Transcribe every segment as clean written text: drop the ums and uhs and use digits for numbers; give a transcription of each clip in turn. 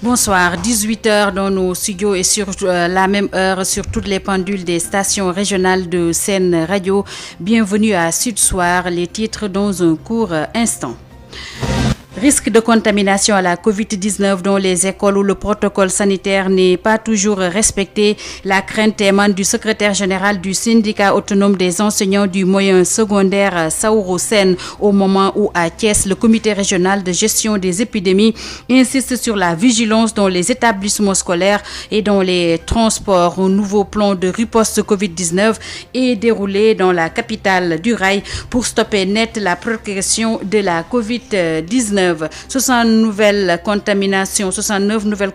Bonsoir, 18h dans nos studios et sur la même heure sur toutes les pendules des stations régionales de Sen Radio. Bienvenue à Sud Soir, les titres dans un court instant. Risque de contamination à la COVID-19 dans les écoles où le protocole sanitaire n'est pas toujours respecté. La crainte émane du secrétaire général du syndicat autonome des enseignants du moyen secondaire Saourou Sène au moment où à Thiès, le comité régional de gestion des épidémies insiste sur la vigilance dans les établissements scolaires et dans les transports. Un nouveau plan de riposte Covid-19 est déroulé dans la capitale du rail pour stopper net la progression de la COVID-19. 69 nouvelles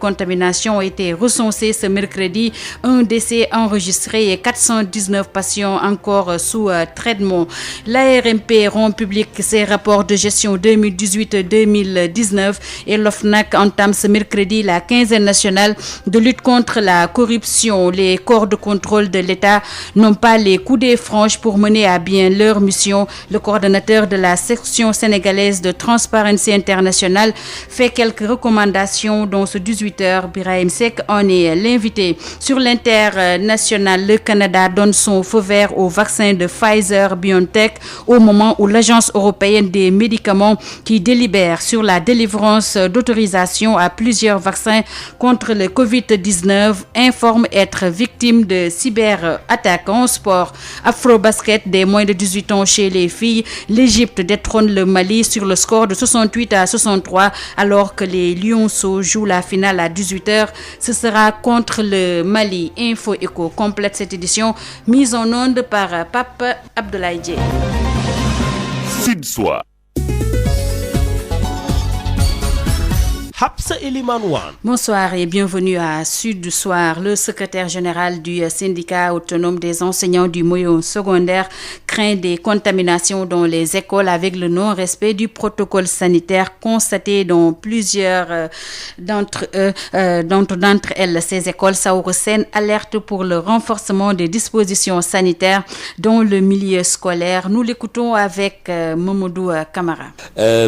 contaminations ont été recensées ce mercredi. Un décès enregistré et 419 patients encore sous traitement. L'ARMP rend public ses rapports de gestion 2018-2019 et l'OFNAC entame ce mercredi la quinzaine nationale de lutte contre la corruption. Les corps de contrôle de l'État n'ont pas les coudées franches pour mener à bien leur mission. Le coordonnateur de la section sénégalaise de Transparency International fait quelques recommandations dans ce 18h. Birahim Seck en est l'invité. Sur l'international, le Canada donne son feu vert au vaccin de Pfizer-BioNTech au moment où l'Agence européenne des médicaments qui délibère sur la délivrance d'autorisation à plusieurs vaccins contre le Covid-19 informe être victime de cyberattaques. En sport, Afrobasket des moins de 18 ans chez les filles, l'Égypte détrône le Mali sur le score de 68-63 alors que les Lionceaux jouent la finale à 18h. Ce sera contre le Mali. Info Éco complète cette édition mise en onde par Pape Abdoulaye Dié. Sud Soir. Bonsoir et bienvenue à Sud Soir. Le secrétaire général du syndicat autonome des enseignants du moyen secondaire craint des contaminations dans les écoles avec le non-respect du protocole sanitaire constaté dans plusieurs d'entre elles. Ces écoles, Saourou Sène alerte pour le renforcement des dispositions sanitaires dans le milieu scolaire. Nous l'écoutons avec Mamadou Camara.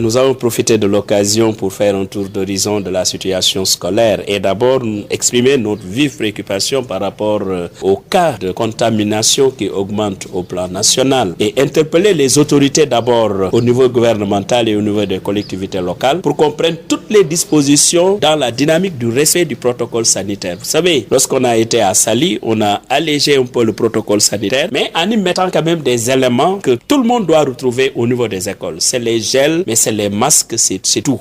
Nous avons profité de l'occasion pour faire un tour d'horizon de la situation scolaire et d'abord exprimer notre vive préoccupation par rapport au cas de contamination qui augmente au plan national et interpeller les autorités d'abord au niveau gouvernemental et au niveau des collectivités locales pour qu'on prenne toutes les dispositions dans la dynamique du respect du protocole sanitaire. Vous savez, lorsqu'on a été à Saly, on a allégé un peu le protocole sanitaire, mais en y mettant quand même des éléments que tout le monde doit retrouver au niveau des écoles. C'est les gels, mais c'est les masques, c'est tout.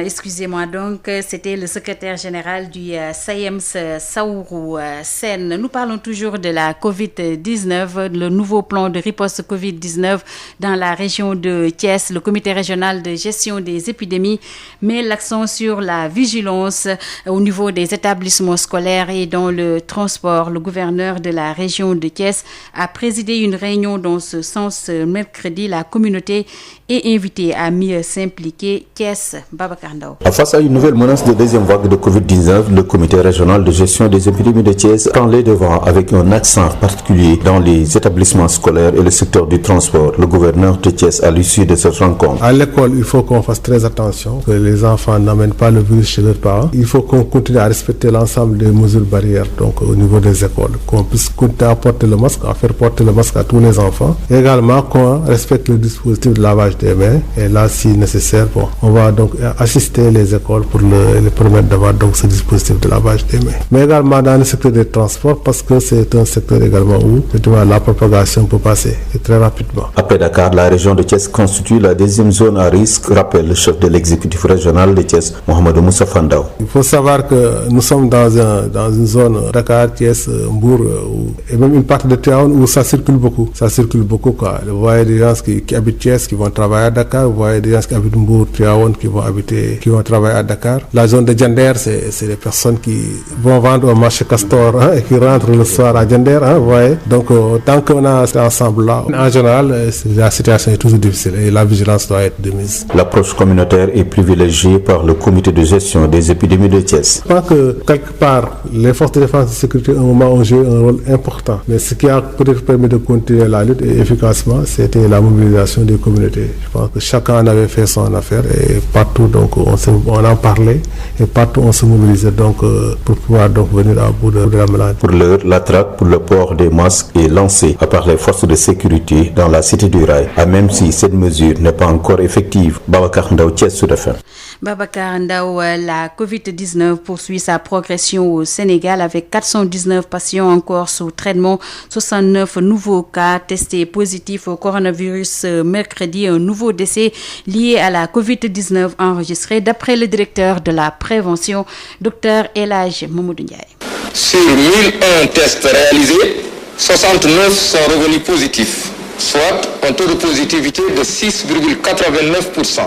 Excusez-moi, donc c'était le secrétaire général du SAEMS Saourou Sène. Nous parlons toujours de la COVID-19, le nouveau plan de riposte COVID-19 dans la région de Thiès. Le comité régional de gestion des épidémies met l'accent sur la vigilance au niveau des établissements scolaires et dans le transport. Le gouverneur de la région de Thiès a présidé une réunion dans ce sens mercredi. La communauté est invitée à mieux s'impliquer. Thiès, Babacar Ndao. Face à une nouvelle menace de deuxième vague de Covid-19, le comité régional de gestion des épidémies de Thiès prend les devants avec un accent particulier dans les établissements scolaires et le secteur du transport. Le gouverneur de Thiès à l'issue de cette rencontre. À l'école, il faut qu'on fasse très attention, que les enfants n'amènent pas le virus chez leurs parents. Il faut qu'on continue à respecter l'ensemble des mesures barrières donc au niveau des écoles, qu'on puisse continuer à porter le masque, à faire porter le masque à tous les enfants. Également qu'on respecte le dispositif de lavage des mains et là, si nécessaire, on va donc assister les écoles pour les permettre d'avoir donc ce dispositif de lavage des mains. Mais également dans le secteur des transports parce que c'est un secteur également où la propagation peut passer et très rapidement. Après Dakar, la région de Thiès constitue la deuxième zone à risque, rappelle le chef de l'exécutif régional de Thiès, Mohamedou Moussa Fandao. Il faut savoir que nous sommes dans une zone Dakar, Thiès, Mbour et même une partie de Tivaouane où ça circule beaucoup. Ça circule beaucoup quoi. Vous voyez des gens qui habitent Thiès qui vont travailler à Dakar, vous voyez des gens qui habitent Mbour, Tivaouane qui vont travailler à Dakar. La zone de Diender, c'est les personnes qui vont vendre au marché Castor et qui rentrent le soir à Diender. Vous voyez. Donc tant qu'on a cet ensemble-là, en général, la situation est toujours difficile et la vigilance doit être de mise. L'approche communautaire est privilégiée par le comité de gestion des épidémies de Thiès. Je pense que quelque part, les forces de défense et de sécurité à un moment ont joué un rôle important. Mais ce qui a peut-être permis de continuer la lutte efficacement, c'était la mobilisation des communautés. Je pense que chacun en avait fait son affaire et partout donc on en parlait et partout on se mobilisait donc pour pouvoir donc venir à bout de la maladie. Pour l'heure, la traque pour le port des masques est lancée par les forces de sécurité dans la cité du Rail, même si cette mesure n'est pas encore effective. Babacar Ndao, Thiès Sud FM. Babacar Ndao, la Covid-19 poursuit sa progression au Sénégal avec 419 patients encore sous traitement, 69 nouveaux cas testés positifs au coronavirus mercredi, un nouveau décès lié à la Covid-19 enregistré d'après le directeur de la prévention, Dr El Hadj Mamadou Ndiaye. Sur 1001 tests réalisés, 69 sont revenus positifs, soit un taux de positivité de 6,89%.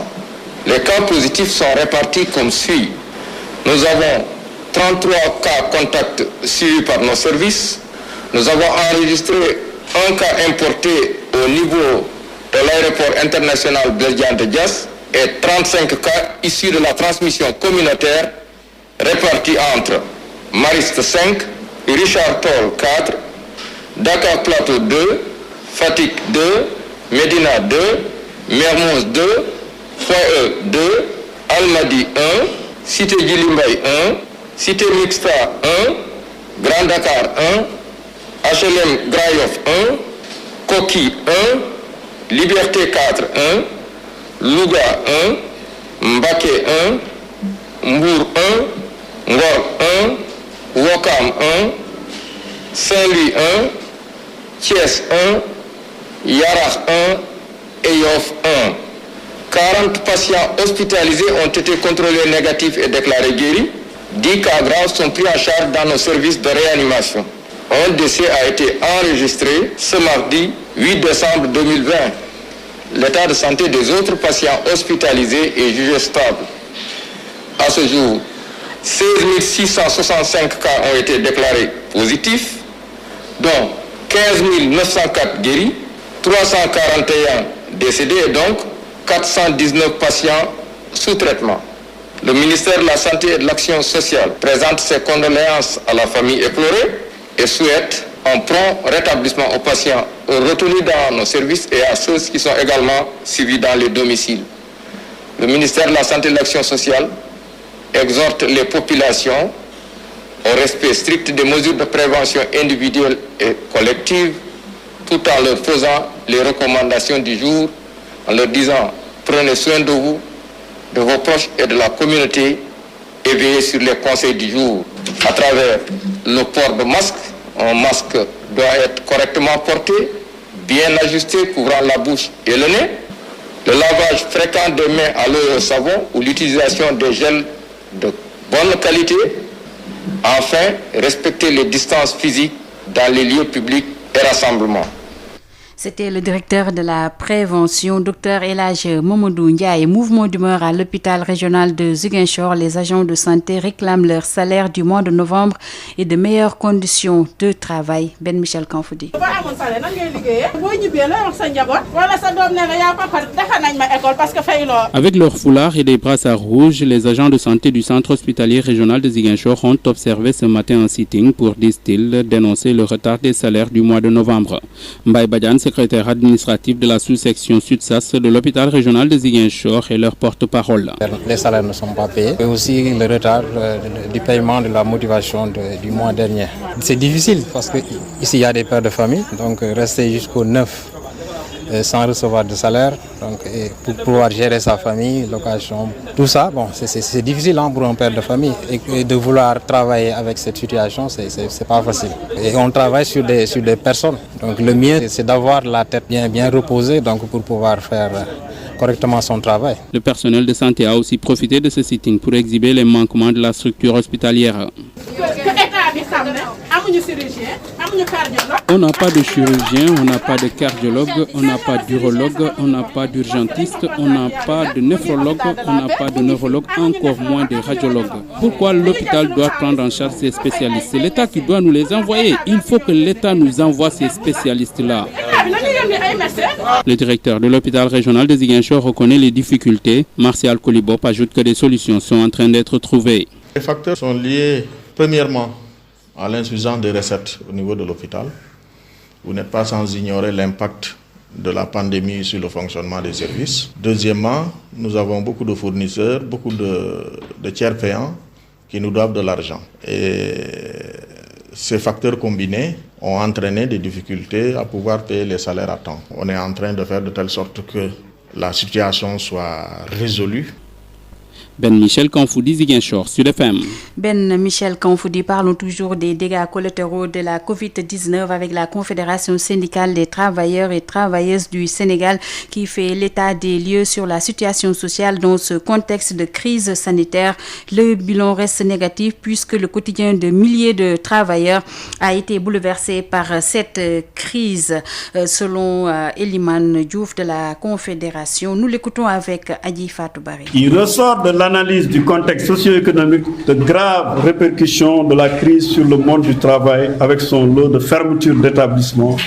Les cas positifs sont répartis comme suit. Nous avons 33 cas contacts suivis par nos services. Nous avons enregistré un cas importé au niveau de l'aéroport international Blaise Diagne de Diass et 35 cas issus de la transmission communautaire répartis entre Mariste 5, Richard Toll 4, Dakar Plateau 2, Fatick 2, Médina 2, Mermoz 2, Foye 2, Almadi 1, Cité Djilimbay 1, Cité Mixta 1, Grand Dakar 1, HLM Grand Yoff 1, Koki 1, Liberté 4 1, Louga 1, Mbacké 1, Mbour 1, Ngor 1, Ouakam 1, Saint-Louis 1, Thiès 1, Yarax 1 et Yoff 1. 40 patients hospitalisés ont été contrôlés négatifs et déclarés guéris. 10 cas graves sont pris en charge dans nos services de réanimation. Un décès a été enregistré ce mardi 8 décembre 2020. L'état de santé des autres patients hospitalisés est jugé stable. À ce jour, 16 665 cas ont été déclarés positifs, dont 15 904 guéris, 341 décédés et donc 419 patients sous traitement. Le ministère de la Santé et de l'Action sociale présente ses condoléances à la famille éplorée et souhaite un prompt rétablissement aux patients retenus dans nos services et à ceux qui sont également suivis dans les domiciles. Le ministère de la Santé et de l'Action sociale exhorte les populations au respect strict des mesures de prévention individuelle et collective, tout en leur faisant les recommandations du jour, en leur disant « Prenez soin de vous, de vos proches et de la communauté et veillez sur les conseils du jour. » À travers le port de masque, un masque doit être correctement porté, bien ajusté, couvrant la bouche et le nez. Le lavage fréquent des mains à l'eau et au savon ou l'utilisation de gels de bonne qualité. Enfin, respecter les distances physiques dans les lieux publics et rassemblements. C'était le directeur de la prévention, Dr El Hadj Mamadou Ndiaye. Mouvement d'humeur à l'hôpital régional de Ziguinchor. Les agents de santé réclament leur salaire du mois de novembre et de meilleures conditions de travail. Ben Michel Kanfoudi. Avec leurs foulards et des brassards rouges, les agents de santé du centre hospitalier régional de Ziguinchor ont observé ce matin un sitting pour, disent-ils, dénoncer le retard des salaires du mois de novembre. Mbaye Badiane, secrétaire administratif de la sous-section Sud-Sas de l'hôpital régional de Ziguinchor, est leur porte-parole. Les salaires ne sont pas payés et aussi le retard du paiement de la motivation du mois dernier. C'est difficile parce qu'ici il y a des pères de famille, donc rester jusqu'au 9 sans recevoir de salaire, donc, et pour pouvoir gérer sa famille, location, tout ça, bon, c'est difficile pour un père de famille et de vouloir travailler avec cette situation, c'est pas facile. Et on travaille sur des personnes, donc le mieux c'est d'avoir la tête bien reposée, donc pour pouvoir faire correctement son travail. Le personnel de santé a aussi profité de ce sitting pour exhiber les manquements de la structure hospitalière. On n'a pas de chirurgien, on n'a pas de cardiologue, on n'a pas d'urologue, on n'a pas d'urgentiste, on n'a pas de néphrologue, on n'a pas de neurologue, encore moins de radiologue. Pourquoi l'hôpital doit prendre en charge ces spécialistes? C'est l'État qui doit nous les envoyer. Il faut que l'État nous envoie ces spécialistes-là. Le directeur de l'hôpital régional de Ziguinchor reconnaît les difficultés. Martial Kolibop ajoute que des solutions sont en train d'être trouvées. Les facteurs sont liés premièrement à l'insuffisance des recettes au niveau de l'hôpital. Vous n'êtes pas sans ignorer l'impact de la pandémie sur le fonctionnement des services. Deuxièmement, nous avons beaucoup de fournisseurs, beaucoup de tiers payants qui nous doivent de l'argent. Et ces facteurs combinés ont entraîné des difficultés à pouvoir payer les salaires à temps. On est en train de faire de telle sorte que la situation soit résolue. Ben Michel Kanfoudi, Ziguinchor, Sud FM. Ben Michel Kanfoudi, parlons toujours des dégâts collatéraux de la Covid-19 avec la Confédération syndicale des travailleurs et travailleuses du Sénégal qui fait l'état des lieux sur la situation sociale dans ce contexte de crise sanitaire. Le bilan reste négatif puisque le quotidien de milliers de travailleurs a été bouleversé par cette crise, selon Eliman Diouf de la Confédération. Nous l'écoutons avec Adji Fatou Barry. Il ressort de l'analyse du contexte socio-économique de graves répercussions de la crise sur le monde du travail avec son lot de fermetures d'établissements,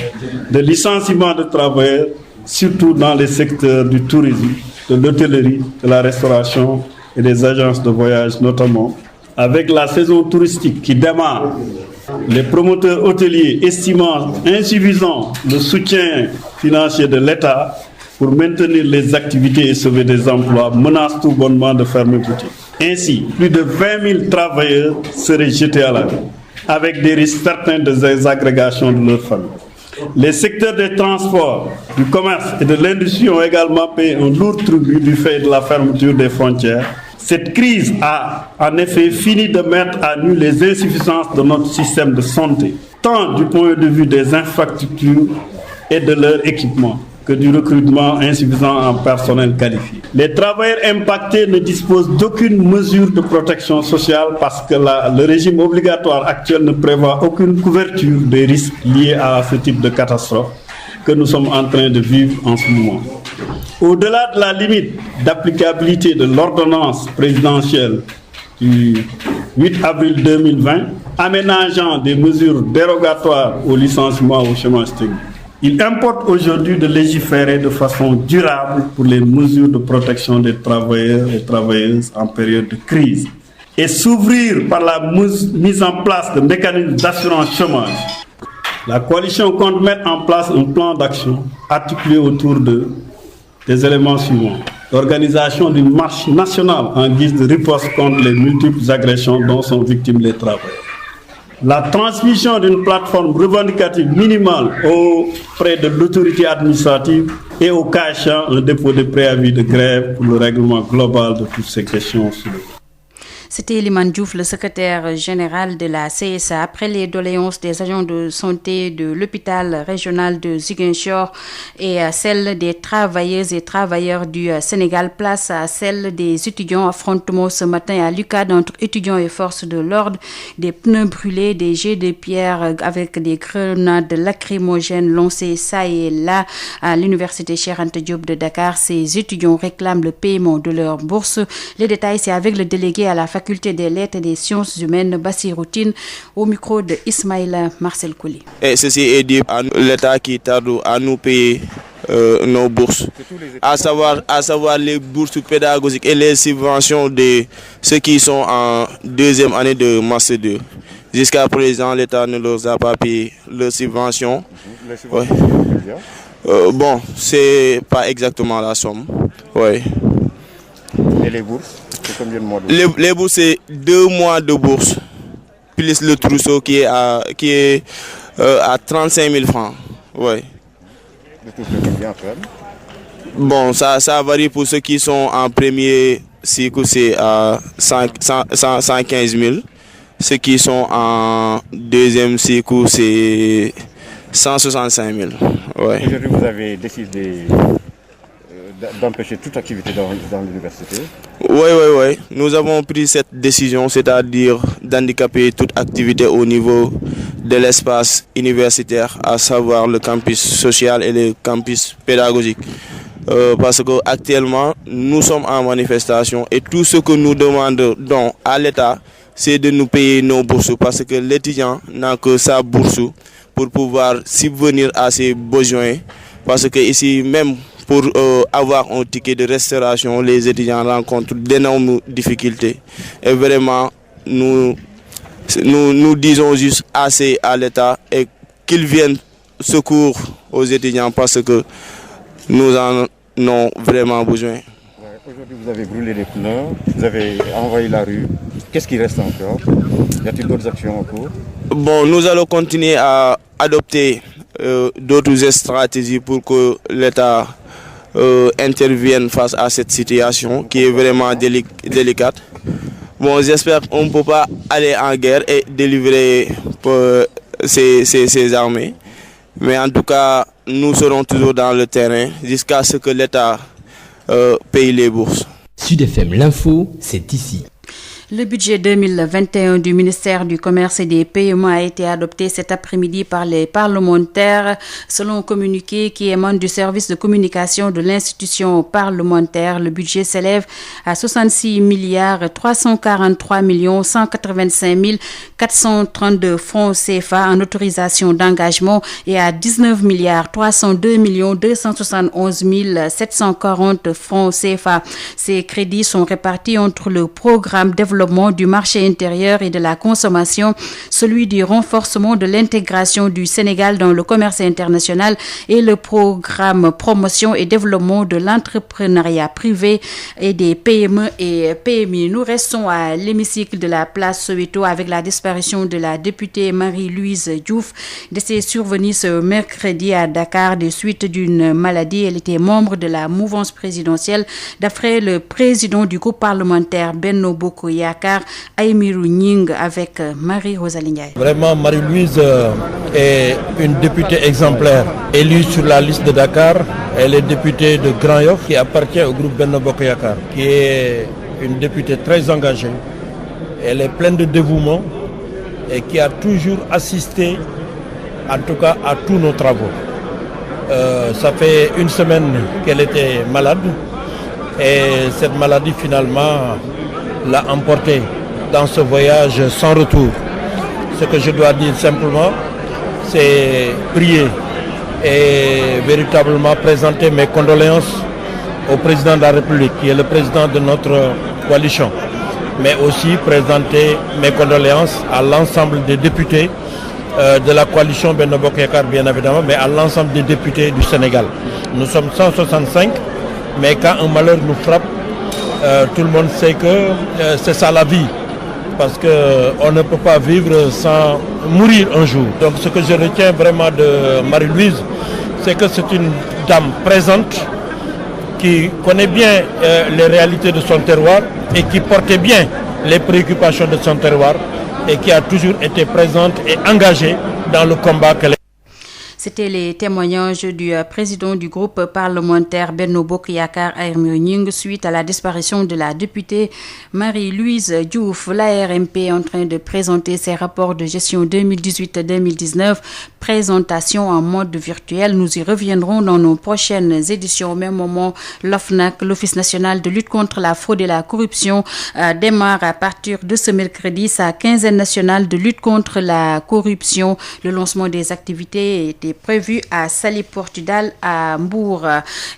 de licenciements de travailleurs, surtout dans les secteurs du tourisme, de l'hôtellerie, de la restauration et des agences de voyage notamment. Avec la saison touristique qui démarre, les promoteurs hôteliers estimant insuffisant le soutien financier de l'État pour maintenir les activités et sauver des emplois, menacent tout bonnement de fermer boutique. Ainsi, plus de 20 000 travailleurs seraient jetés à la rue, avec des risques certains de désagrégation de leur famille. Les secteurs des transports, du commerce et de l'industrie ont également payé un lourd tribut du fait de la fermeture des frontières. Cette crise a en effet fini de mettre à nu les insuffisances de notre système de santé, tant du point de vue des infrastructures et de leur équipement que du recrutement insuffisant en personnel qualifié. Les travailleurs impactés ne disposent d'aucune mesure de protection sociale parce que le régime obligatoire actuel ne prévoit aucune couverture des risques liés à ce type de catastrophe que nous sommes en train de vivre en ce moment. Au-delà de la limite d'applicabilité de l'ordonnance présidentielle du 8 avril 2020, aménageant des mesures dérogatoires au licenciement au chômage technique, il importe aujourd'hui de légiférer de façon durable pour les mesures de protection des travailleurs et travailleuses en période de crise et s'ouvrir par la mise en place de mécanismes d'assurance chômage. La coalition compte mettre en place un plan d'action articulé autour des éléments suivants. L'organisation d'une marche nationale en guise de riposte contre les multiples agressions dont sont victimes les travailleurs. La transmission d'une plateforme revendicative minimale auprès de l'autorité administrative et au cas échéant un dépôt de préavis de grève pour le règlement global de toutes ces questions soulevées. C'était Eliman Diouf, le secrétaire général de la CSA. Après les doléances des agents de santé de l'hôpital régional de Ziguinchor et celle des travailleuses et travailleurs du Sénégal, place à celle des étudiants. Affrontement ce matin à l'UCAD entre étudiants et forces de l'ordre. Des pneus brûlés, des jets de pierre avec des grenades lacrymogènes lancées ça et là à l'université Cheikh Anta Diop de Dakar. Ces étudiants réclament le paiement de leur bourse. Les détails, c'est avec le délégué à la faculté des lettres et des sciences humaines, Bassirou Tine, au micro de Ismaïla Marcel Kouli. Et ceci est dit à l'État qui tarde à nous payer nos bourses, à savoir les bourses pédagogiques et les subventions de ceux qui sont en deuxième année de Master 2. Jusqu'à présent, l'État ne leur a pas payé leurs subventions. Les subventions, bon, c'est pas exactement la somme. Ouais. Et les bourses? Combien de mois de bourse? Les bourses, c'est 2 mois de bourse, plus le trousseau qui est à 35 000 francs. Ouais. Le trousseau combien après? Bon, ça varie pour ceux qui sont en premier cycle, c'est à 115 000. Ceux qui sont en deuxième cycle, c'est 165 000. Ouais. Aujourd'hui, vous avez décidé d'empêcher toute activité dans l'université? Oui. Nous avons pris cette décision, c'est-à-dire d'handicaper toute activité au niveau de l'espace universitaire, à savoir le campus social et le campus pédagogique. Parce qu'actuellement, nous sommes en manifestation et tout ce que nous demandons à l'État, c'est de nous payer nos bourses parce que l'étudiant n'a que sa bourse pour pouvoir subvenir à ses besoins. Parce que ici, même pour avoir un ticket de restauration, les étudiants rencontrent d'énormes difficultés. Et vraiment, nous disons juste assez à l'État et qu'il vienne secours aux étudiants parce que nous en avons vraiment besoin. Aujourd'hui, vous avez brûlé les pneus, vous avez envahi la rue. Qu'est-ce qui reste encore? Y a-t-il d'autres actions en cours? Bon, nous allons continuer à adopter d'autres stratégies pour que l'État intervienne face à cette situation qui est vraiment délicate. Bon, j'espère qu'on ne peut pas aller en guerre et délivrer ces armées. Mais en tout cas, nous serons toujours dans le terrain jusqu'à ce que l'État paye les bourses. Sud FM, l'info, c'est ici. Le budget 2021 du ministère du Commerce et des Paiements a été adopté cet après-midi par les parlementaires. Selon un communiqué qui émane du service de communication de l'institution parlementaire, le budget s'élève à 66 343 185 432 francs CFA en autorisation d'engagement et à 19 302 271 740 francs CFA. Ces crédits sont répartis entre le programme développement du marché intérieur et de la consommation, celui du renforcement de l'intégration du Sénégal dans le commerce international et le programme promotion et développement de l'entrepreneuriat privé et des PME et PMI. Nous restons à l'hémicycle de la place Soweto avec la disparition de la députée Marie-Louise Diouf, décès survenu ce mercredi à Dakar des suites d'une maladie. Elle était membre de la mouvance présidentielle. D'après le président du groupe parlementaire Benno Bokk Yakaar, Aïmirou Nying, avec Marie-Rosalie Ndiaye. Vraiment, Marie-Louise est une députée exemplaire, élue sur la liste de Dakar. Elle est députée de Grand Yoff qui appartient au groupe Benno Bokk Yakaar, qui est une députée très engagée. Elle est pleine de dévouement et qui a toujours assisté, en tout cas, à tous nos travaux. Ça fait une semaine qu'elle était malade et cette maladie finalement l'a emportée dans ce voyage sans retour. Ce que je dois dire simplement, c'est prier et véritablement présenter mes condoléances au président de la République, qui est le président de notre coalition, mais aussi présenter mes condoléances à l'ensemble des députés de la coalition Benno Bokk Yakaar, bien évidemment, mais à l'ensemble des députés du Sénégal. Nous sommes 165, mais quand un malheur nous frappe, tout le monde sait que c'est ça la vie, parce qu'on ne peut pas vivre sans mourir un jour. Donc ce que je retiens vraiment de Marie-Louise, c'est que c'est une dame présente, qui connaît bien les réalités de son terroir et qui portait bien les préoccupations de son terroir et qui a toujours été présente et engagée dans le combat qu'elle est. C'était les témoignages du président du groupe parlementaire Benno Bokk Yakaar, Aïmirou Nying, suite à la disparition de la députée Marie-Louise Diouf. L'ARMP est en train de présenter ses rapports de gestion 2018-2019, présentation en mode virtuel. Nous y reviendrons dans nos prochaines éditions. Au même moment, l'OFNAC, l'Office national de lutte contre la fraude et la corruption, démarre à partir de ce mercredi sa quinzaine nationale de lutte contre la corruption. Le lancement des activités était prévu à Saly Portudal à Mbour.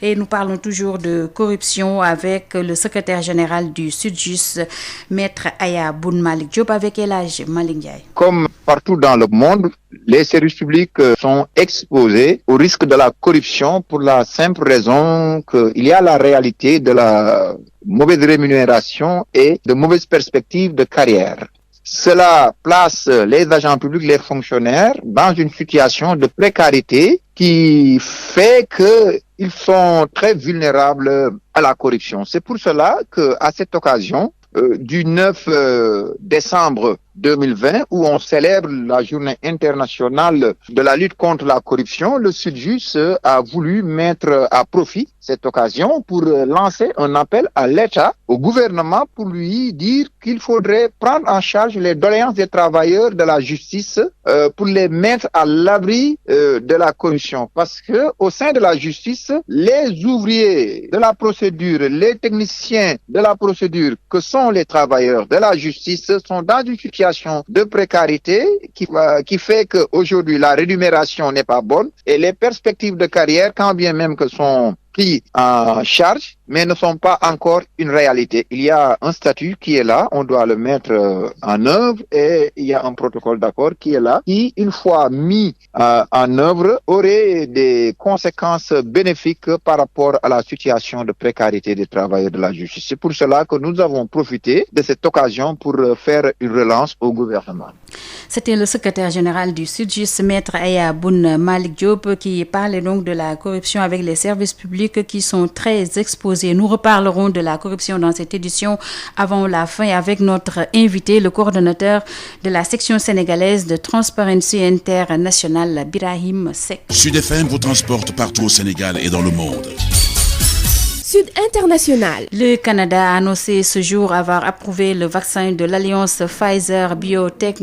Et nous parlons toujours de corruption avec le secrétaire général du SYTJUST, Maître Aya Boun Malick Diop, avec El Hadji Malick Ndiaye. Comme partout dans le monde, les services publics sont exposés au risque de la corruption pour la simple raison qu'il y a la réalité de la mauvaise rémunération et de mauvaises perspectives de carrière. Cela place les agents publics, les fonctionnaires, dans une situation de précarité qui fait qu'ils sont très vulnérables à la corruption. C'est pour cela qu'à cette occasion, du 9 décembre 2020, où on célèbre la journée internationale de la lutte contre la corruption, le SYTJUST a voulu mettre à profit cette occasion pour lancer un appel à l'État, au gouvernement, pour lui dire qu'il faudrait prendre en charge les doléances des travailleurs de la justice pour les mettre à l'abri de la corruption. Parce que au sein de la justice, les ouvriers de la procédure, les techniciens de la procédure, que sont les travailleurs de la justice, sont dans une situation de précarité qui fait qu'aujourd'hui la rémunération n'est pas bonne et les perspectives de carrière, quand bien même que sont pris en charge, mais ne sont pas encore une réalité. Il y a un statut qui est là, on doit le mettre en œuvre, et il y a un protocole d'accord qui est là, qui, une fois mis en œuvre, aurait des conséquences bénéfiques par rapport à la situation de précarité des travailleurs de la justice. C'est pour cela que nous avons profité de cette occasion pour faire une relance au gouvernement. C'était le secrétaire général du SYTJUST, Maître Aya Boun Malick Diop, qui parlait donc de la corruption avec les services publics qui sont très exposés. Nous reparlerons de la corruption dans cette édition avant la fin avec notre invité, le coordonnateur de la section sénégalaise de Transparency International, Birahim Seck. Sud FM vous transporte partout au Sénégal et dans le monde. Sud International. Le Canada a annoncé ce jour avoir approuvé le vaccin de l'alliance Pfizer-BioNTech,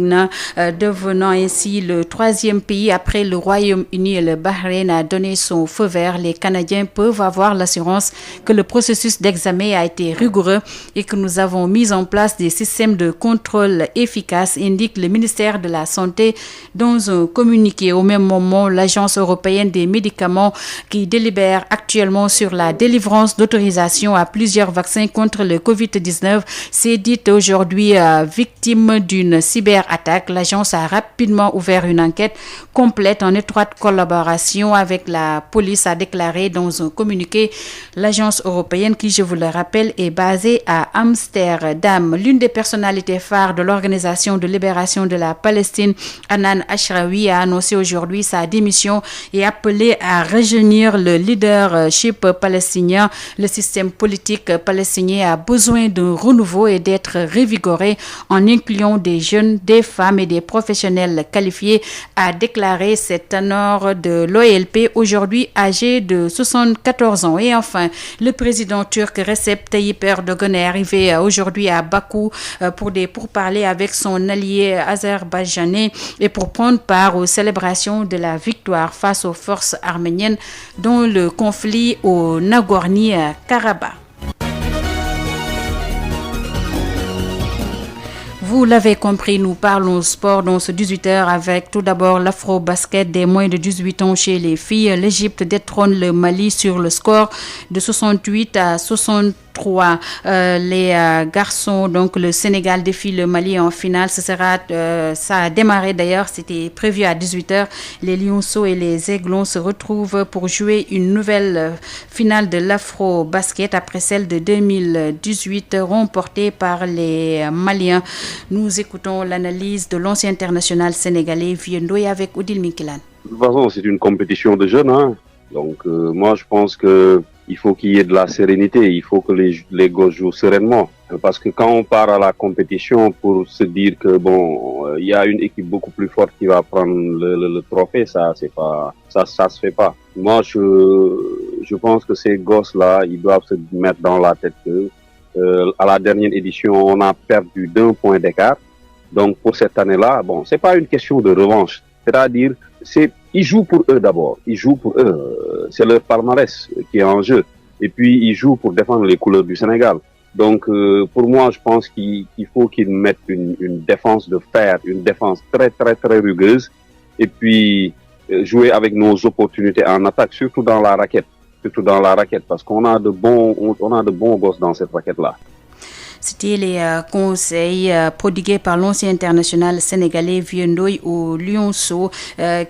devenant ainsi le 3e pays après le Royaume-Uni et le Bahreïn à donner son feu vert. Les Canadiens peuvent avoir l'assurance que le processus d'examen a été rigoureux et que nous avons mis en place des systèmes de contrôle efficaces, indique le ministère de la Santé dans un communiqué. Au même moment, l'Agence européenne des médicaments, qui délibère actuellement sur la délivrance d'autorisation à plusieurs vaccins contre le Covid-19, s'est dite aujourd'hui victime d'une cyberattaque. L'agence a rapidement ouvert une enquête complète en étroite collaboration avec la police, a déclaré dans un communiqué l'agence européenne qui, je vous le rappelle, est basée à Amsterdam. L'une des personnalités phares de l'Organisation de libération de la Palestine, Hanan Ashrawi, a annoncé aujourd'hui sa démission et appelé à rajeunir le leadership palestinien. Le système politique palestinien a besoin d'un renouveau et d'être revigoré en incluant des jeunes, des femmes et des professionnels qualifiés, a déclaré cet ténor de l'OLP, aujourd'hui âgé de 74 ans. Et enfin, le président turc Recep Tayyip Erdogan est arrivé aujourd'hui à Bakou pour des pourparlers avec son allié azerbaïdjanais et pour prendre part aux célébrations de la victoire face aux forces arméniennes dans le conflit au Nagorno-Karabakh. Vous l'avez compris, nous parlons sport dans ce 18h avec tout d'abord l'afro-basket des moins de 18 ans chez les filles. L'Égypte détrône le Mali sur le score de 68 à 63. Les garçons, donc le Sénégal défie le Mali en finale. Ça a démarré d'ailleurs, c'était prévu à 18h. Les Lionceaux et les Aiglons se retrouvent pour jouer une nouvelle finale de l'afro-basket après celle de 2018 remportée par les Maliens. Nous écoutons l'analyse de l'ancien international sénégalais Vieux Ndoye avec Odile Minkilan. De toute façon, c'est une compétition de jeunes. Donc moi, je pense qu'il faut qu'il y ait de la sérénité. Il faut que les gosses jouent sereinement. Parce que quand on part à la compétition pour se dire que il y a une équipe beaucoup plus forte qui va prendre le trophée, ça se fait pas. Moi, je pense que ces gosses-là, ils doivent se mettre dans la tête que à la dernière édition, on a perdu d'1 point d'écart. Donc, pour cette année-là, c'est pas une question de revanche. C'est-à-dire, ils jouent pour eux d'abord. Ils jouent pour eux. C'est leur palmarès qui est en jeu. Et puis, ils jouent pour défendre les couleurs du Sénégal. Donc, pour moi, je pense qu'il faut qu'ils mettent une défense de fer, une défense très, très, très rugueuse. Et puis, jouer avec nos opportunités en attaque, surtout dans la raquette. Parce qu'on a de bons gosses dans cette raquette-là. C'était les conseils prodigués par l'ancien international sénégalais Vieux Ndoye aux Lionceaux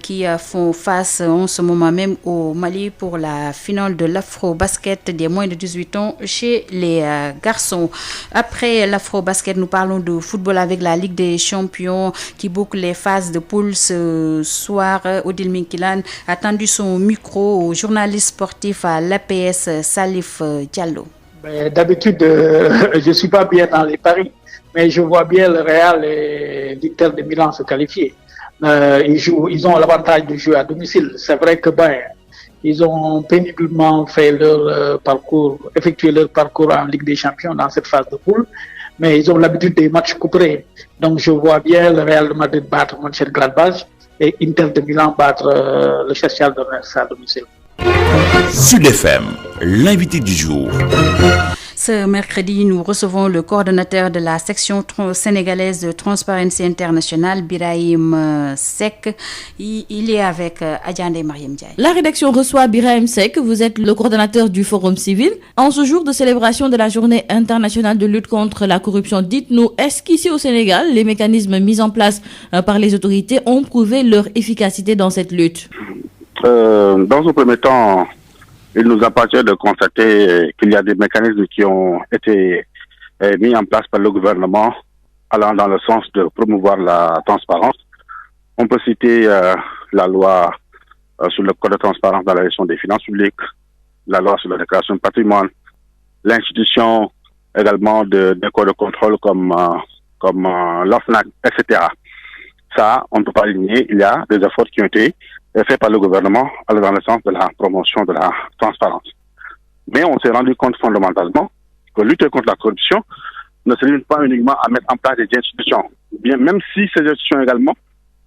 qui font face en ce moment même au Mali pour la finale de l'afro-basket des moins de 18 ans chez les garçons. Après l'afro-basket, nous parlons de football avec la Ligue des champions qui boucle les phases de poule ce soir. Odile Minkilan a tendu son micro au journaliste sportif à l'APS Salif Diallo. D'habitude, je ne suis pas bien dans les paris, mais je vois bien le Real et l'Inter de Milan se qualifier. Ils ont l'avantage de jouer à domicile. C'est vrai que ils ont péniblement fait effectué leur parcours en Ligue des Champions dans cette phase de poule, mais ils ont l'habitude des matchs couperés. Donc je vois bien le Real de Madrid battre Mönchengladbach et Inter de Milan battre le Shakhtar Donetsk à domicile. Sud FM, l'invité du jour. Ce mercredi, nous recevons le coordonnateur de la section sénégalaise de Transparency International, Birahim Seck. Il est avec Adjane Mariam Ndiaye. La rédaction reçoit Birahim Seck. Vous êtes le coordonnateur du Forum civil. En ce jour de célébration de la journée internationale de lutte contre la corruption, dites-nous, est-ce qu'ici au Sénégal, les mécanismes mis en place par les autorités ont prouvé leur efficacité dans cette lutte? Dans un premier temps, il nous appartient de constater qu'il y a des mécanismes qui ont été mis en place par le gouvernement allant dans le sens de promouvoir la transparence. On peut citer la loi sur le code de transparence dans la gestion des finances publiques, la loi sur la déclaration de patrimoine, l'institution également des corps de contrôle comme l'OFNAC, etc. Ça, on ne peut pas le nier, il y a des efforts qui ont été faits par le gouvernement dans le sens de la promotion de la transparence. Mais on s'est rendu compte fondamentalement que lutter contre la corruption ne se limite pas uniquement à mettre en place des institutions. Bien, même si ces institutions également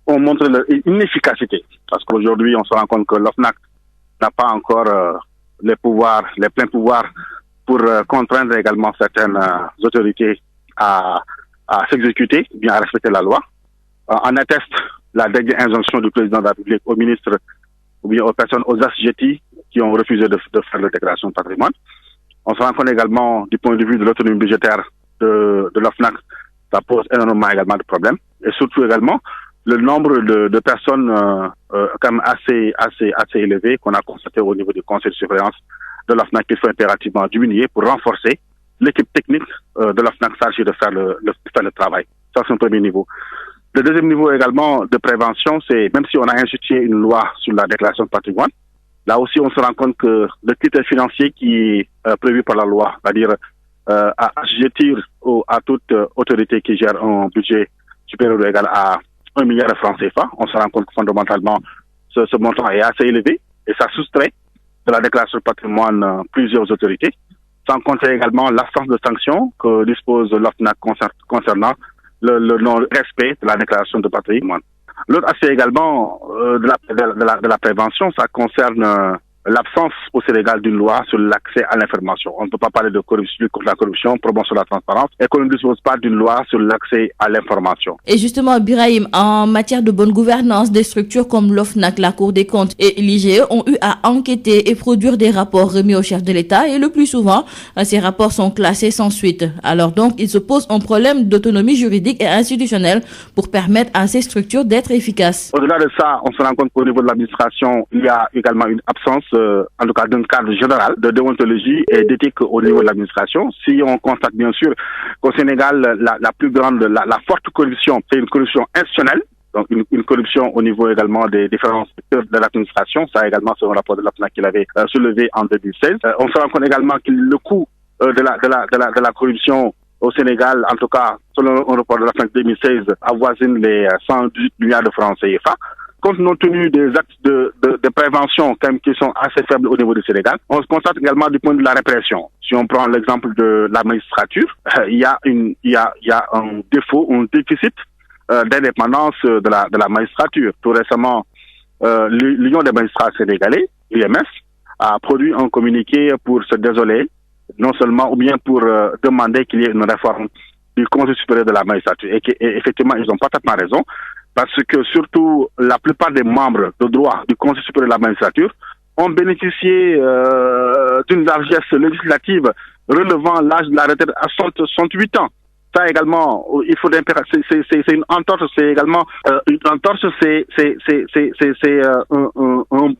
ont montré leur inefficacité. Parce qu'aujourd'hui, on se rend compte que l'OFNAC n'a pas encore les pleins pouvoirs pour contraindre également certaines autorités à s'exécuter, bien à respecter la loi. En atteste la dernière injonction du président de la République aux ministres ou bien aux personnes, aux assujettis qui ont refusé de faire la déclaration de patrimoine. On se rend compte également du point de vue de l'autonomie budgétaire de l'OFNAC, ça pose énormément également de problèmes. Et surtout également, le nombre de personnes quand même assez élevé qu'on a constaté au niveau du conseil de surveillance de l'OFNAC qu'il faut impérativement diminuer pour renforcer l'équipe technique de l'OFNAC chargée de faire le travail. Ça, c'est un premier niveau. Le deuxième niveau également de prévention, c'est même si on a institué une loi sur la déclaration de patrimoine, là aussi on se rend compte que le critère financier qui est prévu par la loi, c'est-à-dire assujettir à toute autorité qui gère un budget supérieur ou égal à 1 milliard de francs CFA, on se rend compte que fondamentalement ce montant est assez élevé et ça soustrait de la déclaration de patrimoine plusieurs autorités, sans compter également l'absence de sanctions que dispose l'OFNAC concernant le non-respect de la déclaration de patrimoine. L'autre aspect également de la prévention, ça concerne l'absence au Sénégal d'une loi sur l'accès à l'information. On ne peut pas parler de corruption contre la corruption, promotion de la transparence, et qu'on ne dispose pas d'une loi sur l'accès à l'information. Et justement, Birahim, en matière de bonne gouvernance, des structures comme l'OFNAC, la Cour des comptes et l'IGE ont eu à enquêter et produire des rapports remis au chef de l'État, et le plus souvent, ces rapports sont classés sans suite. Alors donc, il se pose un problème d'autonomie juridique et institutionnelle pour permettre à ces structures d'être efficaces. Au-delà de ça, on se rend compte qu'au niveau de l'administration, il y a également une absence en tout cas d'un cadre général de déontologie et d'éthique au niveau de l'administration. Si on constate bien sûr qu'au Sénégal, la plus grande, la forte corruption, c'est une corruption institutionnelle, donc une corruption au niveau également des différents secteurs de l'administration. Ça également, c'est un rapport de l'OFNAC qu'il avait soulevé en 2016. On se rend compte également que le coût de la corruption au Sénégal, en tout cas, selon un rapport de l'OFNAC 2016, avoisine les 118 milliards de francs CFA. Compte tenu des actes de prévention quand même qui sont assez faibles au niveau du Sénégal, on se constate également du point de vue de la répression. Si on prend l'exemple de la magistrature, il y a un défaut, un déficit d'indépendance de la magistrature. Tout récemment, l'Union des magistrats sénégalais, l'UMS, a produit un communiqué pour se désoler, non seulement ou bien pour demander qu'il y ait une réforme du Conseil supérieur de la magistrature. Et effectivement, ils ont parfaitement raison. Parce que surtout, la plupart des membres de droit du Conseil supérieur de la magistrature ont bénéficié d'une largesse législative relevant l'âge de la retraite à 68 ans. Ça également, il faut c'est une entorse, c'est également une entorse, c'est un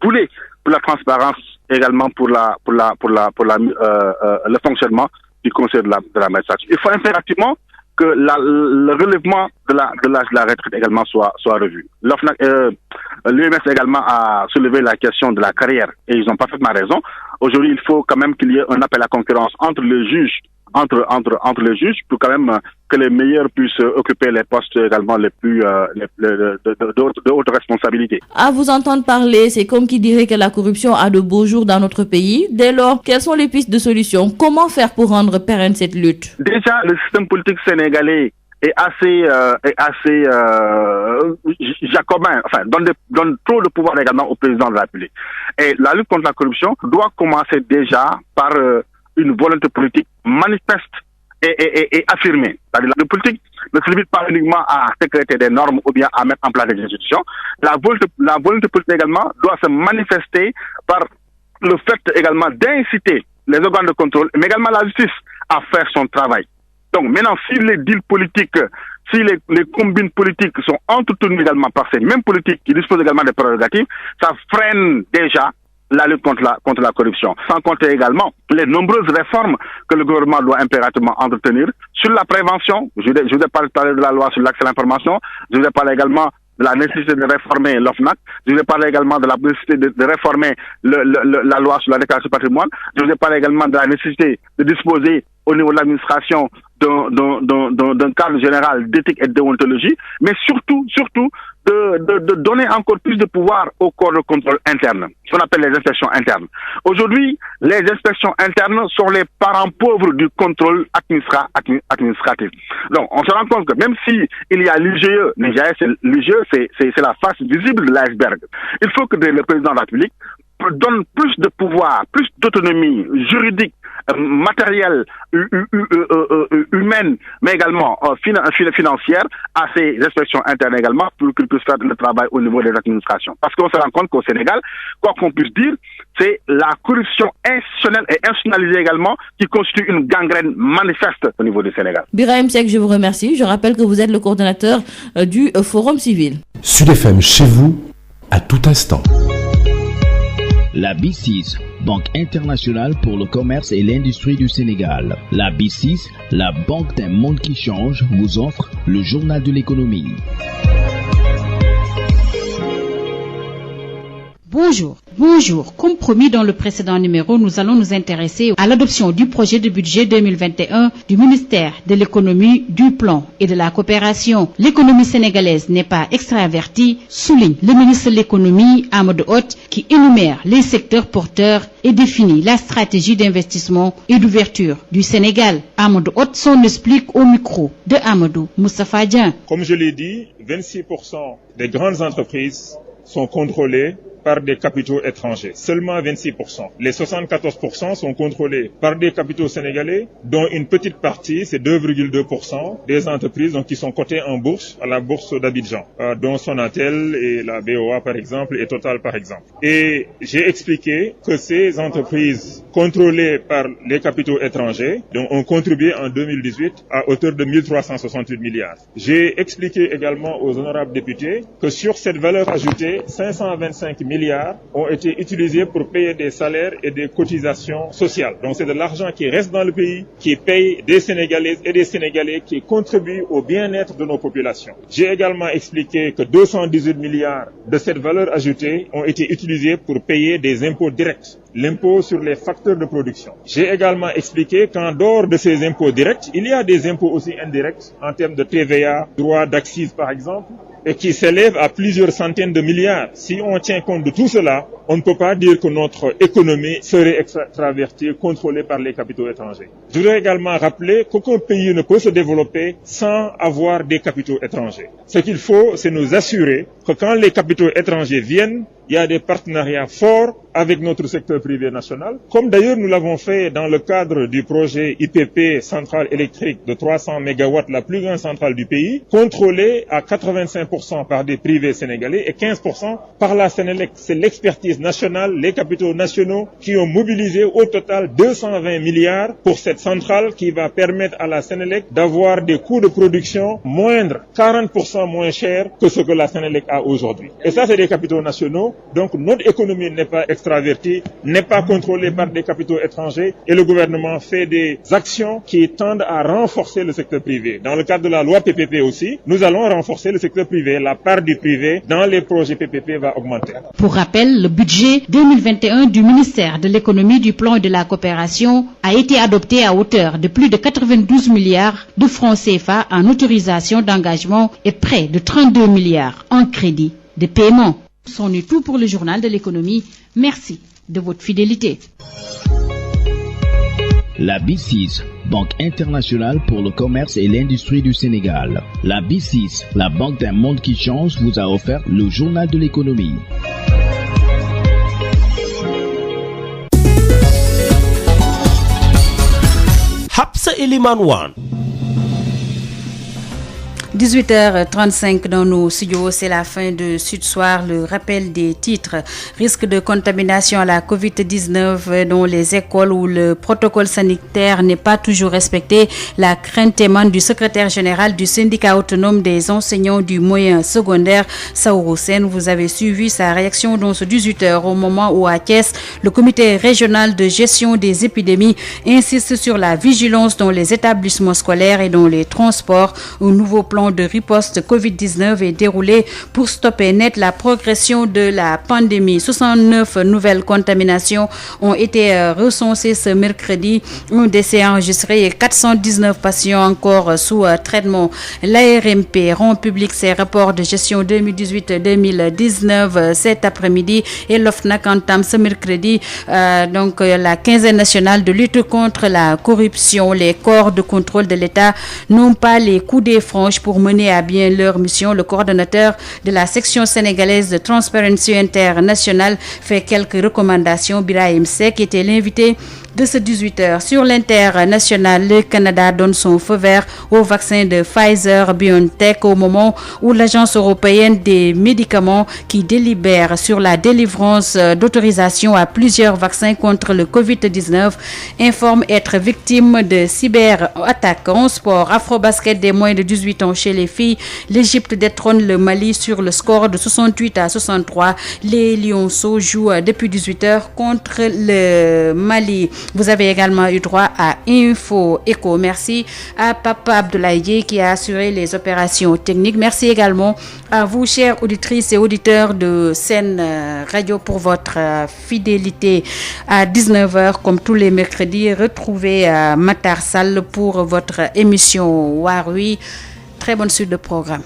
boulet pour la transparence, également pour le fonctionnement du Conseil de la magistrature. Il faut impérativement que le relèvement de l'âge de la retraite également soit revu. L'UMS également a soulevé la question de la carrière et ils ont parfaitement raison. Aujourd'hui, il faut quand même qu'il y ait un appel à concurrence entre les juges, entre les juges pour quand même que les meilleurs puissent occuper les postes également les plus de haute responsabilité. À vous entendre parler, c'est comme qui dirait que la corruption a de beaux jours dans notre pays. Dès lors, quelles sont les pistes de solution? Comment faire pour rendre pérenne cette lutte? Déjà, le système politique sénégalais est assez jacobin, enfin donne trop de pouvoir également au président de la République. Et la lutte contre la corruption doit commencer déjà par une volonté politique manifeste et affirmée. C'est-à-dire la politique ne se limite pas uniquement à sécréter des normes ou bien à mettre en place des institutions. La volonté politique également doit se manifester par le fait également d'inciter les organes de contrôle, mais également la justice, à faire son travail. Donc maintenant, si les deals politiques, si les combines politiques sont entretenues également par ces mêmes politiques qui disposent également des prérogatives, ça freine déjà la lutte contre la corruption. Sans compter également les nombreuses réformes que le gouvernement doit impérativement entretenir sur la prévention. Je vous ai parlé de la loi sur l'accès à l'information. Je vous ai parlé également de la nécessité de réformer l'OFNAC. Je vous ai parlé également de la nécessité de réformer la loi sur la déclaration du patrimoine. Je vous ai parlé également de la nécessité de disposer au niveau de l'administration d'un cadre général d'éthique et de déontologie, mais surtout de donner encore plus de pouvoir au corps de contrôle interne, ce qu'on appelle les inspections internes. Aujourd'hui, les inspections internes sont les parents pauvres du contrôle administratif. Donc, on se rend compte que même si il y a l'IGE, c'est la face visible de l'iceberg. Il faut que le président de la République donne plus de pouvoir, plus d'autonomie juridique, matérielle, humaine, mais également financière à ces inspections internes également pour qu'ils puissent faire le travail au niveau des administrations. Parce qu'on se rend compte qu'au Sénégal, quoi qu'on puisse dire, c'est la corruption institutionnelle et institutionnalisée également qui constitue une gangrène manifeste au niveau du Sénégal. Birahim Seck, je vous remercie. Je rappelle que vous êtes le coordonnateur du Forum civil. Sud FM chez vous, à tout instant. La B6, Banque internationale pour le commerce et l'industrie du Sénégal. La B6, la banque d'un monde qui change, vous offre le journal de l'économie. Bonjour. Comme promis dans le précédent numéro, nous allons nous intéresser à l'adoption du projet de budget 2021 du ministère de l'économie, du plan et de la coopération. L'économie sénégalaise n'est pas extravertie, souligne le ministre de l'économie, Amadou Hott, qui énumère les secteurs porteurs et définit la stratégie d'investissement et d'ouverture du Sénégal. Amadou Hott s'en explique au micro de Amadou Moustapha Dieng. Comme je l'ai dit, 26% des grandes entreprises sont contrôlées par des capitaux étrangers, seulement 26%. Les 74% sont contrôlés par des capitaux sénégalais, dont une petite partie, c'est 2,2% des entreprises qui sont cotées en bourse, à la bourse d'Abidjan, dont Sonatel et la BOA par exemple, et Total par exemple. Et j'ai expliqué que ces entreprises contrôlées par les capitaux étrangers ont contribué en 2018 à hauteur de 1368 milliards. J'ai expliqué également aux honorables députés que sur cette valeur ajoutée, 525 milliards ont été utilisés pour payer des salaires et des cotisations sociales. Donc c'est de l'argent qui reste dans le pays, qui paye des Sénégalaises et des Sénégalais, qui contribuent au bien-être de nos populations. J'ai également expliqué que 218 milliards de cette valeur ajoutée ont été utilisés pour payer des impôts directs, l'impôt sur les facteurs de production. J'ai également expliqué qu'en dehors de ces impôts directs, il y a des impôts aussi indirects en termes de TVA, droit d'accise par exemple, et qui s'élève à plusieurs centaines de milliards. Si on tient compte de tout cela, on ne peut pas dire que notre économie serait extravertie, contrôlée par les capitaux étrangers. Je voudrais également rappeler qu'aucun pays ne peut se développer sans avoir des capitaux étrangers. Ce qu'il faut, c'est nous assurer que quand les capitaux étrangers viennent, il y a des partenariats forts avec notre secteur privé national, comme d'ailleurs nous l'avons fait dans le cadre du projet IPP centrale électrique de 300 MW, la plus grande centrale du pays, contrôlée à 85% par des privés sénégalais et 15% par la Sénélec. C'est l'expertise nationale, les capitaux nationaux qui ont mobilisé au total 220 milliards pour cette centrale qui va permettre à la Sénélec d'avoir des coûts de production moindres, 40% moins chers que ce que la Sénélec a aujourd'hui. Et ça, c'est des capitaux nationaux. Donc notre économie n'est pas extravertie, n'est pas contrôlée par des capitaux étrangers et le gouvernement fait des actions qui tendent à renforcer le secteur privé. Dans le cadre de la loi PPP aussi, nous allons renforcer le secteur privé. La part du privé dans les projets PPP va augmenter. Pour rappel, le budget 2021 du ministère de l'économie, du plan et de la coopération a été adopté à hauteur de plus de 92 milliards de francs CFA en autorisation d'engagement et près de 32 milliards en crédit de paiement. C'en est tout pour le journal de l'économie. Merci de votre fidélité. La B6, Banque internationale pour le commerce et l'industrie du Sénégal. La B6, la banque d'un monde qui change, vous a offert le journal de l'économie. Eliman Wan. 18h35 dans nos studios, c'est la fin de Sud Soir. Le rappel des titres. Risque de contamination à la Covid-19 dans les écoles où le protocole sanitaire n'est pas toujours respecté. La crainte émane du secrétaire général du syndicat autonome des enseignants du moyen secondaire, Saourou Sène. Vous avez suivi sa réaction dans ce 18h au moment où à Thiès, le comité régional de gestion des épidémies insiste sur la vigilance dans les établissements scolaires et dans les transports. Un nouveau plan de riposte Covid-19 est déroulé pour stopper net la progression de la pandémie. 69 nouvelles contaminations ont été recensées ce mercredi. Un décès enregistré et 419 patients encore sous traitement. L'ARMP rend public ses rapports de gestion 2018-2019 cet après-midi et l'OFNAC entame ce mercredi la quinzaine nationale de lutte contre la corruption. Les corps de contrôle de l'État n'ont pas les coudées franches pour mener à bien leur mission. Le coordonnateur de la section sénégalaise de Transparency International fait quelques recommandations. Birahim Seck était l'invité de ce 18h. Sur l'international, le Canada donne son feu vert au vaccin de Pfizer-BioNTech au moment où l'Agence européenne des médicaments qui délibère sur la délivrance d'autorisation à plusieurs vaccins contre le Covid-19 informe être victime de cyberattaques. En sport, Afrobasket des moins de 18 ans chez les filles, l'Égypte détrône le Mali sur le score de 68-63. Les Lionceaux jouent depuis 18h contre le Mali. Vous avez également eu droit à Info Éco. Merci à Papa Abdoulaye qui a assuré les opérations techniques. Merci également à vous, chères auditrices et auditeurs de Sen Radio, pour votre fidélité. À 19h, comme tous les mercredis, retrouvez Matar Sall pour votre émission Warui. Très bonne suite de programme.